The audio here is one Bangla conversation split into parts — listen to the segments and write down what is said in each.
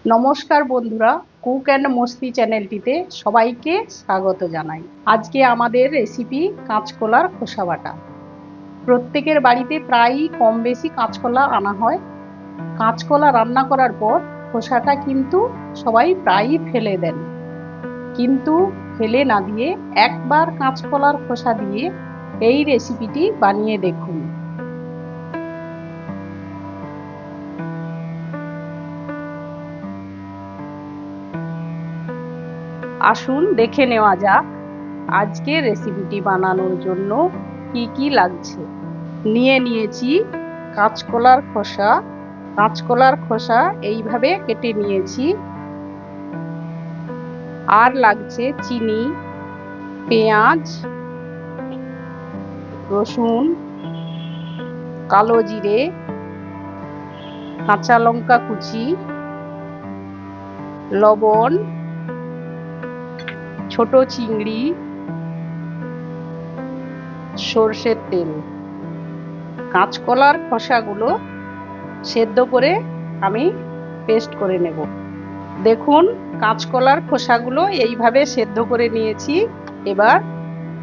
নমস্কার বন্ধুরা, কুক অ্যান্ড মস্তি চ্যানেলটিতে সবাইকে স্বাগত জানাই। আজকে আমাদের রেসিপি কাঁচকলার খোসা বাটা। প্রত্যেকের বাড়িতে প্রায়ই কম বেশি কাঁচকলা আনা হয়। কাঁচকলা রান্না করার পর খোসাটা কিন্তু সবাই প্রায়ই ফেলে দেন, কিন্তু ফেলে না দিয়ে একবার কাঁচকলার খোসা দিয়ে এই রেসিপিটি বানিয়ে দেখুন। আসুন দেখে নেওয়া যাক আজকে রেসিপিটি বানানোর জন্য কি কি লাগছে। নিয়ে নিয়েছি কাঁচকলার খোসা। কাঁচকলার খোসা এইভাবে কেটে নিয়েছি। আর লাগছে চিনি, পেঁয়াজ, রসুন, কালো জিরে, কাঁচা লঙ্কা কুচি, লবণ, ছোট চিংড়ি, সর্ষের তেল। কাঁচকলার খোসাগুলো সেদ্ধ করে আমি পেস্ট করে নেব। দেখুন কাঁচকলার খোসাগুলো এইভাবে সেদ্ধ করে নিয়েছি, এবার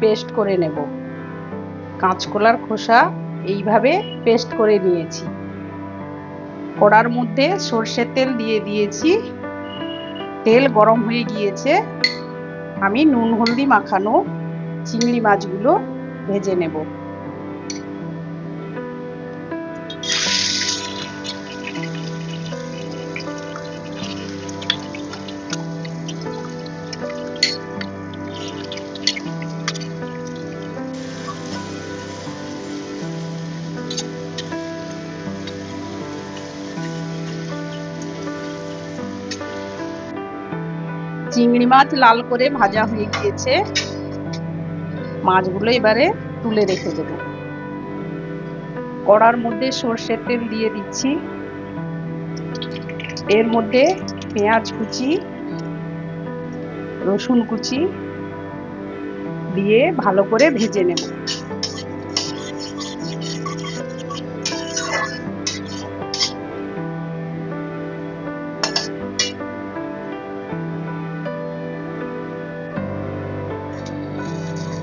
পেস্ট করে নেব। কাঁচকলার খোসা এইভাবে পেস্ট করে নিয়েছি। কড়ার মধ্যে সর্ষের তেল দিয়ে দিয়েছি। তেল গরম হয়ে গিয়েছে, আমি নুন হলদি মাখানো চিংড়ি মাছগুলো ভেজে নেব। চিংড়ি মাছ লাল করে ভাজা হয়ে গিয়েছে, মাছগুলো এবারে তুলে রেখে দেব। কড়ার মধ্যে সর্ষের তেল দিয়ে দিচ্ছি। এর মধ্যে পেঁয়াজ কুচি, রসুন কুচি দিয়ে ভালো করে ভেজে নেব।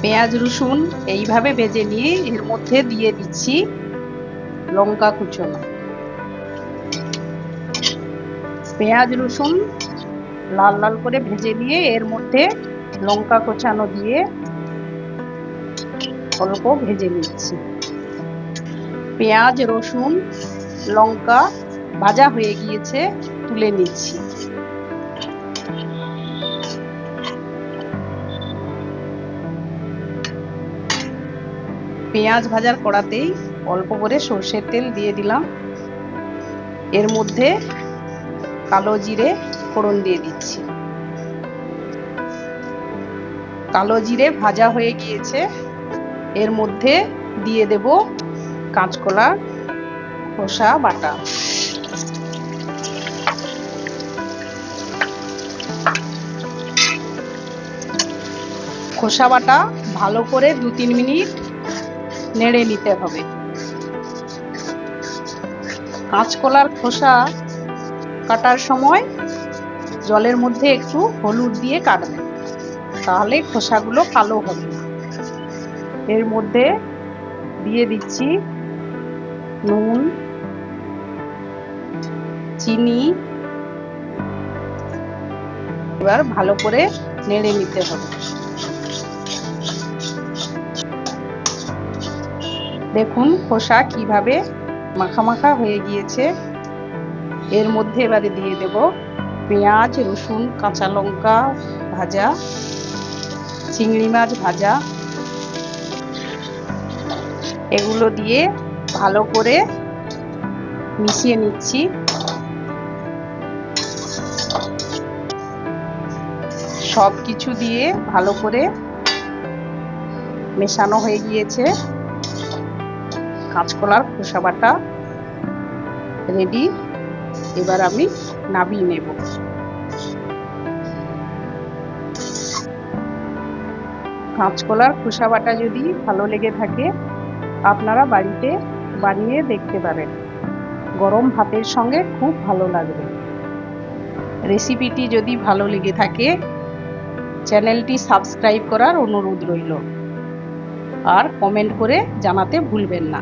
পেঁয়াজ রসুন এইভাবে ভেজে নিয়ে এর মধ্যে দিয়ে দিচ্ছি লঙ্কা কুচনো। পেঁয়াজ রসুন লাল লাল করে ভেজে নিয়ে এর মধ্যে লঙ্কা কোচানো দিয়ে অল্প ভেজে নিচ্ছি। পেঁয়াজ রসুন লঙ্কা ভাজা হয়ে গিয়েছে, তুলে নিচ্ছি। পেঁয়াজ ভাজার কড়াতেই অল্প করে সর্ষের তেল দিয়ে দিলাম। এর মধ্যে কালো জিরে ফোড়ন দিয়ে দিচ্ছি। কালো জিরে ভাজা হয়ে গিয়েছে, এর মধ্যে দিয়ে দেব কাঁচকলা খোসা বাটা। খোসা বাটা ভালো করে 2-3 মিনিট নেড়ে নিতে হবে। কাঁচকলার খোসা কাটার সময় জলের মধ্যে একটু হলুদ দিয়ে কাটবেন, তাহলে খোসাগুলো কালো হবে না। এর মধ্যে দিয়ে দিচ্ছি নুন, চিনি। এবার ভালো করে নেড়ে নিতে হবে। দেখুন খোসা কিভাবে মাখা মাখা হয়ে গিয়েছে। এর মধ্যে এবারে দিয়ে দেব পেঁয়াজ রসুন কাঁচা লঙ্কা ভাজা, চিংড়ি মাছ ভাজা। এগুলো দিয়ে ভালো করে মিশিয়ে নিচ্ছি। সব কিছু দিয়ে ভালো করে মেশানো হয়ে গিয়েছে। কাঁচকলার খোসা বাটা রেডি। এবার আমি নামিয়ে নেব। কাঁচকলার খোসা বাটা যদি ভালো লেগে থাকে আপনারা বাড়িতে বানিয়ে দেখতে পারেন। গরম ভাতের সঙ্গে খুব ভালো লাগবে। রেসিপিটি যদি ভালো লেগে থাকে চ্যানেলটি সাবস্ক্রাইব করার অনুরোধ রইল আর কমেন্ট করে জানাতে ভুলবেন না।